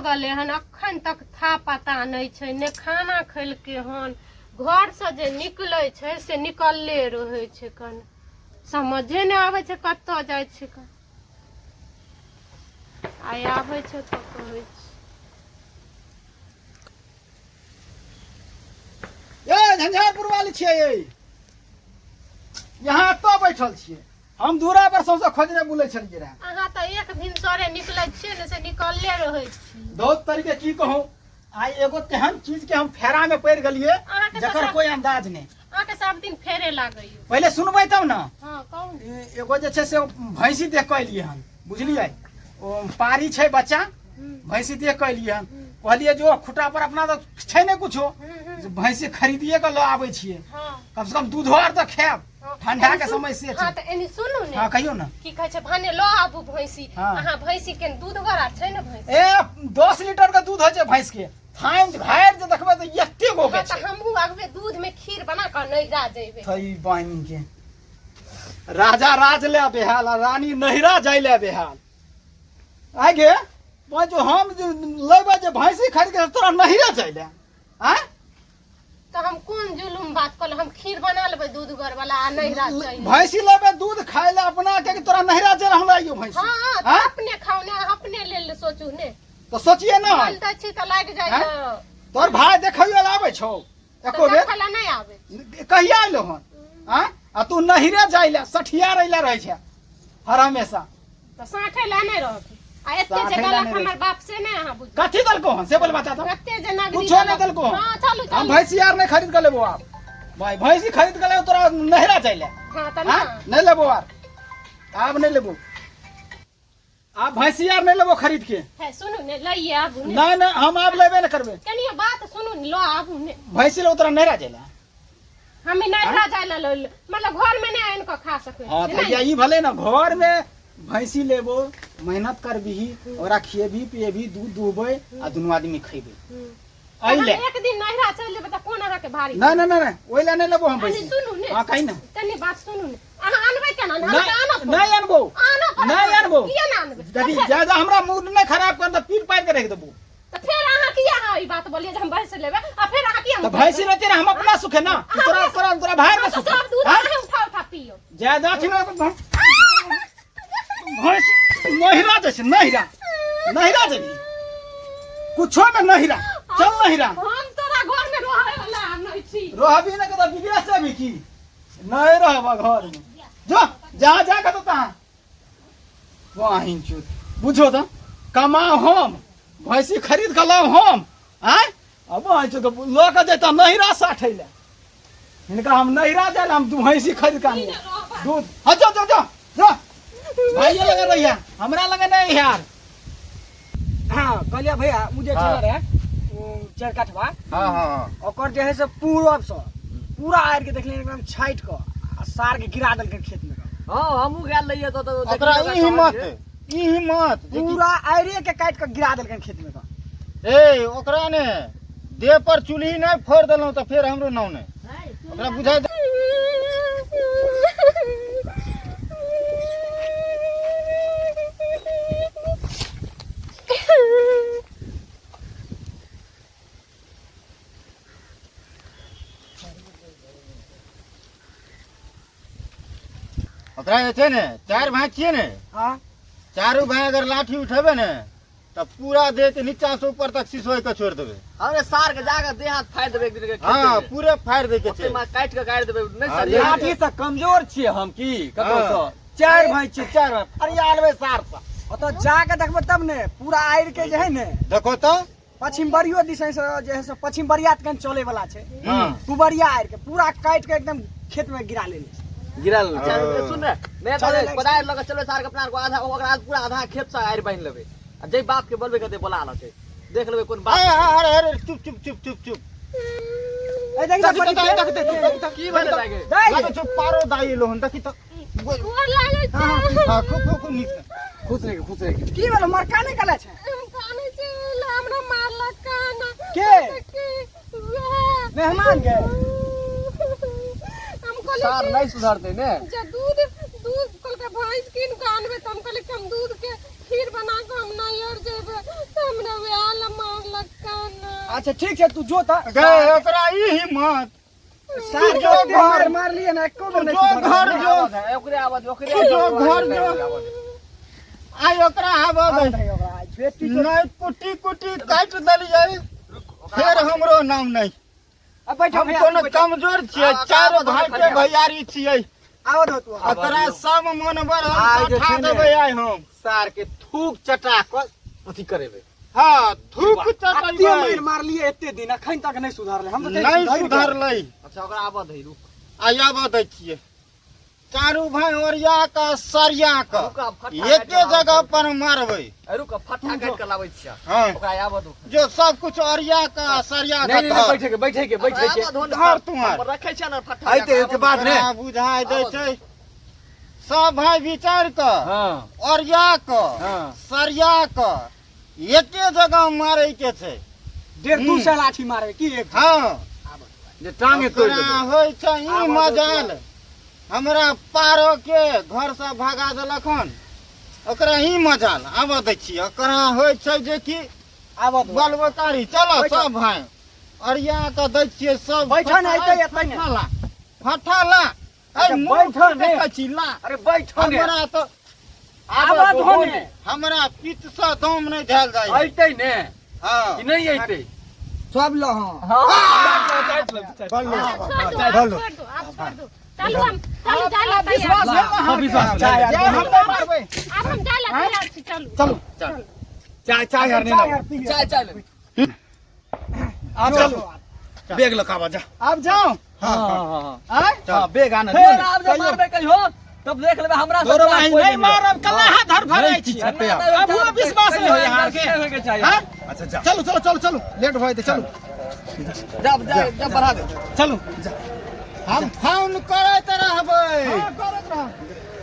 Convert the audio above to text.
गले हन अखन तक था पता नहीं छै ने खाना खैलके हन घर से जे निकले छै से निकलले रहे छै कन समझे नहीं आवे छै कत्तो जाय छै कन आय आवे छै तो कहै छै ए झंझारपुर वाली छियै यहाँ तो बैठल छियै हम दूरा पर सौसे खोजने बुलै छलियै रे अहाँ त एक भिनसरे निकलै छियै ने से निकलले रहै छी बहुत तरीके की कहूं आई एगो तेहन चीज के हम फेरा में पड़ गेलियै जकर कोई अंदाज नहीं अहाँ के सब दिन फेरे लागै पहले सुनबै तब ना हां कौन एगो जे छै से भैंसी देख के एलियै हन बुझलियै ओ पारी छै बच्चा भैंसी देख के एलियै हन कहलिए जो खुटा पर अपना तो छै नहीं कुछो भैंसी खरीदिए के ल आबै छियै कम से कम दूध और तो खायब ठंडा के समय से हां त एनी सुनू ने हां कहियो ना की कहै छै भने ल आबू भैंसी अहाँ भैंसी के दूध गरा छै ने भैंसी ए 10 लीटर के दूध हो छै भैंस के थाइन घायर जे देखबै त एते गो के छै हमहू आगबे दूध में खीर बना के नैरा जेबे थई बहिन के राजा राज ले बेहाल रानी नहिरा जाय ले बेहाल आगे जो हम लेबे जे भैंसी खरीद के तोरा नहिरा जाय ले हैं तो हम कौन जुलुम बात कर हम खीर बना लेबे दूध गर वाला आ नैरा चाहिए भैंसी लेबे दूध खाय ले अपना के तोरा नहिरा जे रहला यो भैंसी हां तो अपने खाओ ने अपने ले सोचू ने तो सोचिए ना बोल दै छी त लाग जाय तोर भाई देखैयो आबै छौ एको बेर खाला नहीं आवे कहिया आइलो हन हैं आ तू नहिरे जाय ले सठिया रहले रहै छै हर हमेशा तो साठे ला नहीं रहत आ एते जे गलत हमर बाप से नहीं अहाँ बुझ कथि दलको हन से बोल बता तो एते जे नागरिक कुछो नहीं दलको हां चलू चलू हम भैंसी यार नहीं खरीद के लेबो आप भाई भैंसी खरीद के ले तोरा नहिरा जाय ले हां त ना नहीं लेबो यार अब नहीं लेबो आप भैंसी यार नहीं लेबो खरीद के है सुनू ने लइए आबू ने नहीं नहीं हम आप लेबे नहीं करबे कनिया बात सुनू ने लो आबू ने भैंसी ले तोरा नहिरा जाय ले हम नैरा जाय ला मतलब घर में नहीं आन के खा सके हां त यही भले ना घर में भैंसी लेबो मेहनत करबी ओकरा खिएबी पिएबी दूध दुहबै आ दुनू आदमी खइबै आइले एक दिन नैरा चल जेबे त कोन अहाँ के भारी नहीं नहीं नहीं ओइला नहीं लेबो हम भैंसी सुनू ने हां कहि ना तनी बात सुनू ने अहाँ आनबै केना नहीं अनबो नहीं अनबो किया ना आनबै यदि ज्यादा हमरा मूड नहीं खराब कर त पीट पार के रख देबो त फिर अहाँ किया ई बात बोलिए जे हम भैंस लेबे आ फिर अहाँ किया त भैंसी रहते ना हम अपना सुखे ना तोरा तोरा तोरा भाई के सुखे सब दूध अहाँ उठा उठा पियो ज्यादा थी ना भैंस नहिरा जैसे नहिरा नहिरा जेबी कुछो में नहिरा चल नहिरा हम तोरा घर में रहै वाला नहीं छी रहबी ना कदा विदेश से भी की नहीं रहबा घर में जो जा जा के तो ता वाहिन चुत बुझो त कमाओ हम भैंसी खरीद के लाओ हम हैं अब आई तो लो के देता नहिरा साठै ले इनका हम नहिरा जाल हम तू भैंसी खरीद के आनी दूध ह जो जो जो जो भाई लगे रहिया हमरा लगे नहीं यार हां कहलिया भैया मुझे चल रहा चार काठवा हां हां ओकर जे है से पूरब से पूरा आर के देखले एकदम छाइट के आ सार के गिरा देल के खेत में हां हमहु गेल रहिए तो ओकरा ई हिम्मत पूरा आरे के काट के गिरा देल के खेत में ए ओकरा ने देह पर चुल्ही नहीं फोड़ देलौ त फिर हमरो नाव ने ओकरा बुझाई ओकरा जे छै ने चार भाई छियै ने हां चारों भाई अगर लाठी उठेबे ने त पूरा देह के नीचा से ऊपर तक सिसोय के छोड़ देबे हमरे सार के जाके देह हाथ फाड़ देबे एक दिन के खेत हां पूरे फाड़ दे के छै काट के गाड़ देबे नहीं सर लाठी से कमजोर छिए हम की ककरो से चार भाई छिए चार अरे आलबे सार से ओतो जाके देखबो तब ने पूरा आर के जे है ने देखो तो पश्चिम बरियो दिशा से जे है से पश्चिम बरियात कन चले वाला छै हां कुबरिया आर के पूरा काट के एकदम खेत में गिरा लेले गिरल सुन रे मैं कहले पदार लगे चलो सार के अपना को आधा ओकरा पूरा आधा खेत से आर बांध लेबे आ जय बाप के बोलबे कहते बोला आलो छै देख लेबे कोन बात अरे अरे चुप चुप चुप चुप चुप ए देख की बोले लागे लागे चुप पारो दाई लोहन देखि त गोर लागे छै हां खूब नीक खुश रहे की बोल मरका नहीं कला छै हम काने छै हमरा मारला काना के मेहमान के सार नहीं सुधारते ने जे दूध दूध कल के भैंस कीन के आनबे त हम कहले कि हम दूध के खीर बना के हम नहीं और जेबे हमरा व्याल अच्छा ठीक है तू जो था गए ओकरा ई हिम्मत सार जो जो घर मार लिए ना एको बार जो नहीं घर जो ओकरे आवाज ओकरे जो घर जो आई ओकरा आवाज बेटी नहीं कुटी कुटी काट दलिए फिर हमरो नाम नहीं अब बैठो हम भैया कोनो कमजोर छियै चार भाई के भैयारी छियै आओ दो तू ओकरा सब मनबर आइ हम जे उठा छै ने। देबै आइ हम सार के थूक चटा क अथी करेबे हाँ थूक अत्ते चटैबै मार लिए एते दिन अखन तक नहीं सुधारले हम तो नहीं सुधरलै अच्छा ओकरा आवाज है रुक आया दै छियै चारू भाई ओरिया का सरिया का रुका फट्टा एके जगह पर मारबै रुक फट्टा काट के लाबै छिया हाँ ओकरा आवाज जो सब कुछ ओरिया का सरिया का नहीं धर। बैठे के धर तुम्हार रखे छ ना फट्टा आइते के बाद ने ओकरा बुझाइ दै छै सब भाई विचार क हां ओरिया क हां सरिया क एके जगह मारै के छै डेढ़ दू सौ लाठी मारे की एक हाँ जे टांगे तोड़ ओकरा देबे होइ छै ई मजाल हमरा पारो के घर से भगा देलक हन ओकरा ही मजाल आबऽ दै छियै ओकरा होइ छै जे कि आवा दो बलबकारी चलो बैठो। सब भाई अरिया के दै छियै सब बैठो ने, एतै, एतै ने। फठाला फठाला अच्छा, बैठो ने। देखै छी ला अरे बैठो ने हमरा तो आवा दो ने हमरा पित्त से दम नहीं धैल जाइ आइते ने हाँ कि नहीं आइते सब लो हां छोड़ दो आप छोड़ दो चलो हम चलो जाला विश्वास है तैयार ना विश्वास चाय चाय हम नहीं मारबै अब हम जाला तैयार छी चलो चलो चाय चाय यार नहीं चाय चाय ले आप चलो बेग लकावा जा आप जाओ हां हां आय हां बेग आना फिर आप जब मारबे कहियो तब देख लेबे हमरा दोरो भाई नहीं मारब कल्ला हाथ धर भरै छी अब वो विश्वास नहीं हो यहाँ के होय के चाहिए हाँ? अच्छा जा चलो चलो चलो चलो लेट भइ दे चलो जब बढ़ा दे चलो हम फोन करैत रहबै